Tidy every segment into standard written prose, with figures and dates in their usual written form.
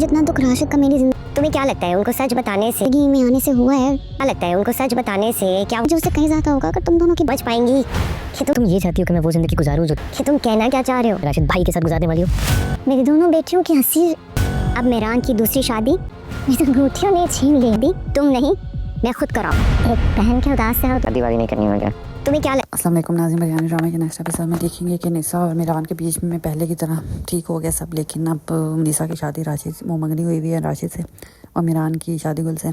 जितना दुख राशिद का मेरी जिंदगी, तुम्हें क्या लगता है उनको सच बताने से जिंदगी में आने से हुआ है? क्या लगता है उनको सच बताने से क्या मुझे उससे कहीं ज्यादा होगा अगर तुम दोनों की बच पाएंगी? कि तुम ये चाहती हो कि मैं वो जिंदगी गुजारूं जो कि तुम कहना क्या चाह रहे हो राशिद भाई के साथ गुजारने वाली हो? मेरी दोनों बेटियों की हंसी, अब मेरान की दूसरी शादी मेरी अंगूठियों ने छीन ली। तुम नहीं, मैं खुद कराऊं। एक बहन के उदास से शादी नहीं करनी होगा। तुम्हें क्या अस्सलाम वालेकुम नाज़िम, बिरयानी ड्रामे के नेक्स्ट एपिसोड में देखेंगे कि निसा और मिरान के बीच में पहले की तरह ठीक हो गया सब, लेकिन अब निसा की शादी राशिद से मुँह मंगनी हुई हुई है राशिद से, और मिरान की शादी गुल से।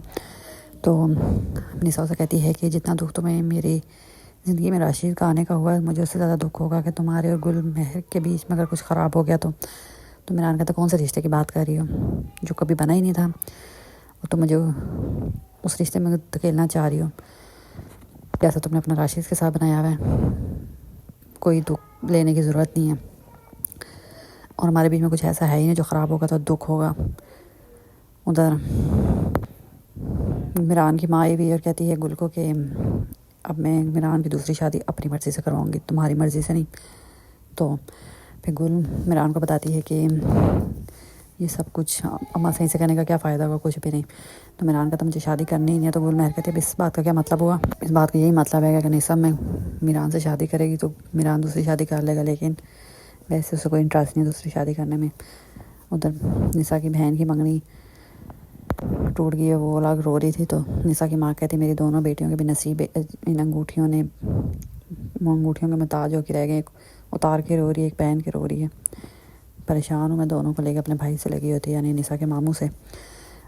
तो निसा उसे कहती है कि जितना दुख तुम्हें मेरी ज़िंदगी में राशिद का आने का हुआ, मुझे उससे ज़्यादा दुख होगा कि तुम्हारे और गुल महर के बीच में अगर कुछ ख़राब हो गया तो मिरान कहता कौन से रिश्ते की बात कर रही हो जो कभी बना ही नहीं था, और तुम मुझे उस रिश्ते में धकेलना चाह रही हो जैसा तुमने अपना राशिद के साथ बनाया हुआ है। कोई दुख लेने की ज़रूरत नहीं है, और हमारे बीच में कुछ ऐसा है ही नहीं जो ख़राब होगा तो दुख होगा। उधर मिरान की माँ आई भी और कहती है गुल को कि अब मैं मिरान की दूसरी शादी अपनी मर्ज़ी से करवाऊँगी, तुम्हारी मर्ज़ी से नहीं। तो फिर गुल मिरान को बताती है कि ये सब कुछ अम्मा सही से करने का क्या फ़ायदा होगा, कुछ भी नहीं। तो मिरान का तो मुझे शादी करनी ही नहीं है। तो गुल महर कहती है इस बात का क्या मतलब हुआ? इस बात का यही मतलब है कि निसा में मिरान से शादी करेगी तो मिरान दूसरी शादी कर लेगा, लेकिन वैसे उसे कोई इंटरेस्ट नहीं दूसरी शादी करने में। उधर निसा की बहन की मंगनी टूट गई है, वो लोग रो रही थी। तो निसा की माँ कहती मेरी दोनों बेटियों के भी नसीब इन अंगूठियों के मुताज होकर रह गए। एक उतार के रो रही है, एक पहन के रो रही है। परेशान हूँ मैं दोनों को लेकर, अपने भाई से लगी होती है यानी निसा के मामू से।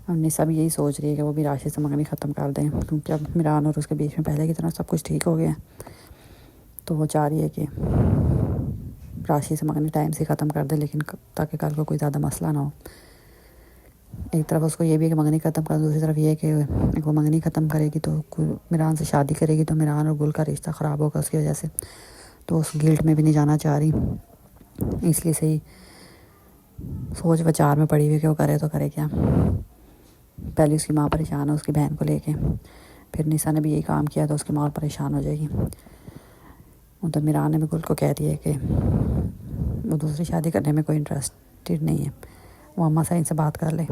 और निसा भी यही सोच रही है कि वो भी राशिद से मंगनी ख़त्म कर दें, क्योंकि अब मिरान और उसके बीच में पहले की तरह सब कुछ ठीक हो गया। तो वो चाह रही है कि राशिद से मंगनी टाइम से ख़त्म कर दे, लेकिन ताकि कल को कोई ज़्यादा मसला ना हो। एक तरफ उसको ये भी है कि मंगनी ख़त्म कर, दूसरी तरफ ये है कि वो मंगनी ख़त्म करेगी तो मिरान से शादी करेगी तो मिरान और गुल का रिश्ता ख़राब होगा उसकी वजह से। तो उस गिल्ट में भी नहीं जाना चाह रही, इसलिए सही सोच विचार में पड़ी हुई कि वो करे तो करे क्या। पहले उसकी माँ परेशान है उसकी बहन को लेके, फिर निसा ने भी यही काम किया तो उसकी माँ और परेशान हो जाएगी। उधर मिरान ने भी गुल को कह दिया कि वो दूसरी शादी करने में कोई इंटरेस्टेड नहीं है, वो अम्मा से इनसे बात कर ले।